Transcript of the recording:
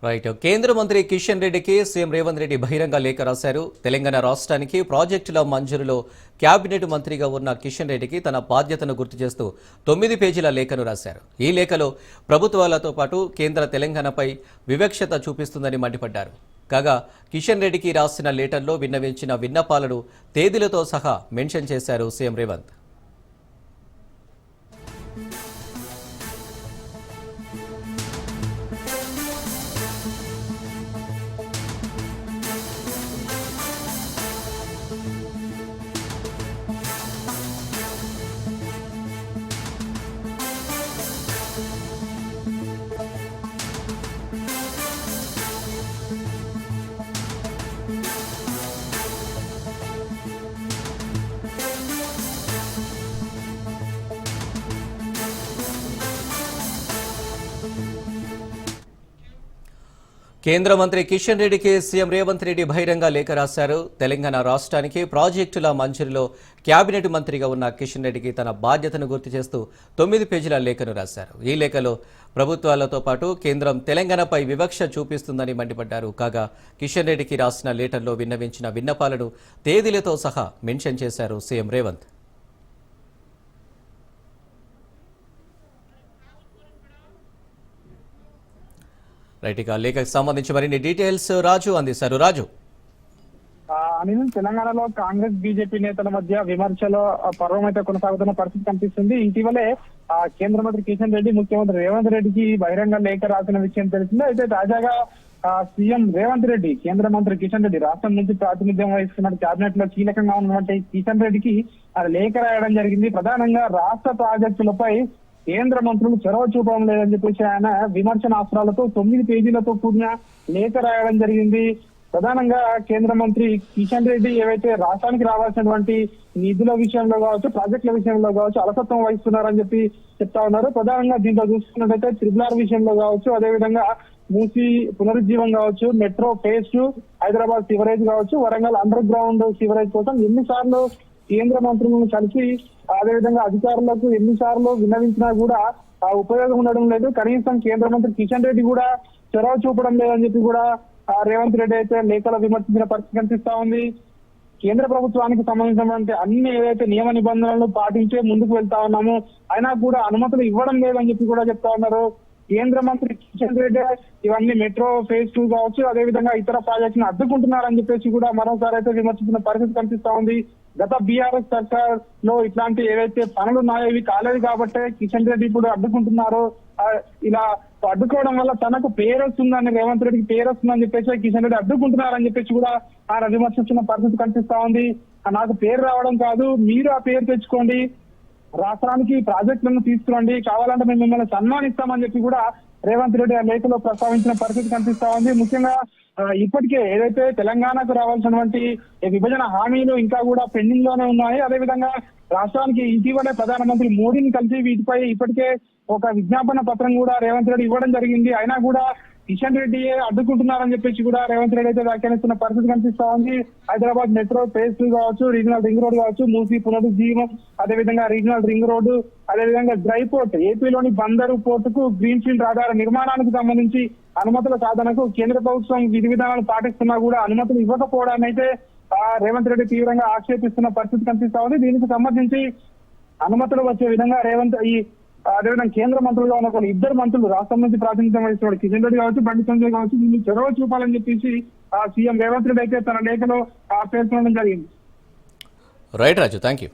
Right. కేంద్ర మంత్రి కిషన్ రెడ్డికి సీఎం రేవంత్ రెడ్డి బహిరంగ లేఖ రాశారు. తెలంగాణ రాష్ట్రానికి ప్రాజెక్టుల మంజూరులో కేబినెట్ మంత్రిగా ఉన్న కిషన్ రెడ్డికి తన బాధ్యతను గుర్తు చేస్తూ 9 పేజీల లేఖను రాశారు. ఈ లేఖలో ప్రభుత్వాలతో పాటు కేంద్ర తెలంగాణపై వివక్షత చూపిస్తుందని మండిపడ్డారు. కాగా కిషన్ రెడ్డికి రాసిన లేటర్లో విన్నవించిన విన్నపాలను తేదీలతో సహా మెన్షన్ చేశారు సీఎం రేవంత్. కేంద్ర మంత్రి కిషన్ రెడ్డికి సీఎం రేవంత్ రెడ్డి బహిరంగ లేఖ రాశారు. తెలంగాణ రాష్ట్రానికి ప్రాజెక్టుల మంజూరులో కేబినెట్ మంత్రిగా ఉన్న కిషన్ రెడ్డికి తన బాధ్యతను గుర్తు చేస్తూ 9 పేజీల లేఖను రాశారు. ఈ లేఖలో ప్రభుత్వాలతో పాటు కేంద్రం తెలంగాణపై వివక్ష చూపిస్తుందని మండిపడ్డారు. కాగా కిషన్ రెడ్డికి రాసిన లేటర్లో విన్నవించిన విన్నపాలను తేదీలతో సహా మెన్షన్ చేశారు సీఎం రేవంత్. రైట్. ఇక లేఖకు సంబంధించి మరిన్ని డీటెయిల్స్ రాజు అందిస్తారు. రాజు, అనిల్, తెలంగాణలో కాంగ్రెస్ బీజేపీ నేతల మధ్య విమర్శలో పర్వం అయితే కొనసాగుతున్న పరిస్థితి కనిపిస్తుంది. ఇటీవలే కేంద్ర మంత్రి కిషన్ రెడ్డి ముఖ్యమంత్రి రేవంత్ రెడ్డికి బహిరంగ లేఖ రాసిన విషయం తెలిసింది. అయితే తాజాగా సీఎం రేవంత్ రెడ్డి కేంద్ర మంత్రి కిషన్ రెడ్డి రాష్ట్రం నుంచి ప్రాతినిధ్యం వహిస్తున్న కేబినెట్ లో కీలకంగా ఉన్నటువంటి కిషన్ రెడ్డికి లేఖ రాయడం జరిగింది. ప్రధానంగా రాష్ట్ర ప్రాజెక్టులపై కేంద్ర మంత్రులు చొరవ చూపడం లేదని చెప్పేసి ఆయన విమర్శనాస్త్రాలతో 9 పేజీలతో కూడిన లేఖ రాయడం జరిగింది. ప్రధానంగా కేంద్ర మంత్రి కిషన్ రెడ్డి ఏవైతే రాష్ట్రానికి రావాల్సినటువంటి నిధుల విషయంలో కావచ్చు, ప్రాజెక్టుల విషయంలో కావచ్చు అలసత్వం వహిస్తున్నారని చెప్పి చెప్తా ఉన్నారు. ప్రధానంగా దీంట్లో చూసుకున్నట్టయితే RRR విషయంలో కావచ్చు, అదేవిధంగా మూసీ పునరుజ్జీవం కావచ్చు, మెట్రో ఫేజ్ 2, హైదరాబాద్ సివరేజ్ కావచ్చు, వరంగల్ అండర్ గ్రౌండ్ సివరేజ్ కోసం ఎన్నిసార్లు కేంద్ర మంత్రులను కలిసి అదేవిధంగా అధికారులకు ఎన్నిసార్లు విన్నవించినా కూడా ఉపయోగం ఉండడం లేదు. కనీసం కేంద్ర మంత్రి కిషన్ రెడ్డి కూడా చొరవ చూపడం లేదని చెప్పి కూడా రేవంత్ రెడ్డి అయితే లేఖలో విమర్శించిన పరిస్థితి కనిపిస్తా ఉంది. కేంద్ర ప్రభుత్వానికి సంబంధించినటువంటి అన్ని ఏదైతే నియమ నిబంధనలు పాటించే ముందుకు వెళ్తా ఉన్నాము, అయినా కూడా అనుమతులు ఇవ్వడం లేదని చెప్పి కూడా చెప్తా ఉన్నారు. కేంద్ర మంత్రి కిషన్ రెడ్డి ఇవన్నీ మెట్రో ఫేజ్ 2 కావచ్చు, అదేవిధంగా ఇతర ప్రాజెక్టులను అడ్డుకుంటున్నారని చెప్పేసి కూడా మరోసారి అయితే విమర్శించిన పరిస్థితి కనిపిస్తా ఉంది. గత బీఆర్ఎస్ సర్కార్ లో ఇట్లాంటి ఏవైతే పనులు ఉన్నాయో ఇవి కాలేదు కాబట్టి కిషన్ రెడ్డి ఇప్పుడు అడ్డుకుంటున్నారు. ఇలా అడ్డుకోవడం వల్ల తనకు పేరు వస్తుందని, రేవంత్ రెడ్డికి పేరు వస్తుందని చెప్పేసి కిషన్ రెడ్డి అడ్డుకుంటున్నారని చెప్పేసి కూడా ఆయన విమర్శించిన పరిస్థితి కనిపిస్తా ఉంది. నాకు పేరు రావడం కాదు, మీరు ఆ పేరు తెచ్చుకోండి, రాష్ట్రానికి ప్రాజెక్టులను తీసుకురండి, కావాలంటే మేము మిమ్మల్ని సన్మానిస్తామని చెప్పి కూడా రేవంత్ రెడ్డి ఆ లేఖలో ప్రస్తావించిన పరిస్థితి కనిపిస్తా ఉంది. ముఖ్యంగా ఇప్పటికే ఏదైతే తెలంగాణకు రావాల్సినటువంటి విభజన హామీలు ఇంకా కూడా పెండింగ్ లోనే ఉన్నాయి. అదేవిధంగా రాష్ట్రానికి ఇటీవలే ప్రధానమంత్రి మోడీని కలిసి వీటిపై ఇప్పటికే ఒక విజ్ఞాపన పత్రం కూడా రేవంత్ రెడ్డి ఇవ్వడం జరిగింది. అయినా కూడా కిషన్ రెడ్డి అడ్డుకుంటున్నారని చెప్పేసి కూడా రేవంత్ రెడ్డి అయితే వ్యాఖ్యానిస్తున్న పరిస్థితి కనిపిస్తా ఉంది. హైదరాబాద్ మెట్రో ఫేజ్ 2 కావచ్చు, రీజనల్ రింగ్ రోడ్ కావచ్చు, మూసీ పునరుజ్జీవం, అదేవిధంగా రీజనల్ రింగ్ రోడ్డు, అదేవిధంగా డ్రై పోర్ట్, ఏపీలోని బందరు పోర్టుకు గ్రీన్ ఫీల్డ్ రహదారి నిర్మాణానికి సంబంధించి అనుమతుల సాధనకు కేంద్ర ప్రభుత్వం విధి విధానాలు పాటిస్తున్నా కూడా అనుమతులు ఇవ్వకపోవడాన్ని అయితే రేవంత్ రెడ్డి తీవ్రంగా ఆక్షేపిస్తున్న పరిస్థితి కనిపిస్తా ఉంది. దీనికి సంబంధించి అనుమతులు వచ్చే విధంగా అదేవిధంగా కేంద్ర మంత్రులుగా ఉన్న కొన్ని 2 మంత్రులు రాష్ట్రం నుంచి ప్రాతినిధ్యం వహిస్తున్న కిషన్ రెడ్డి కావచ్చు, బండి సంజయ్ కావచ్చు, దీన్ని చొరవ చూపాలని చెప్పేసి సీఎం రేవంత్ రెడ్డి అయితే తన లేఖలో పేర్కొనడం జరిగింది. Right Raju, thank you.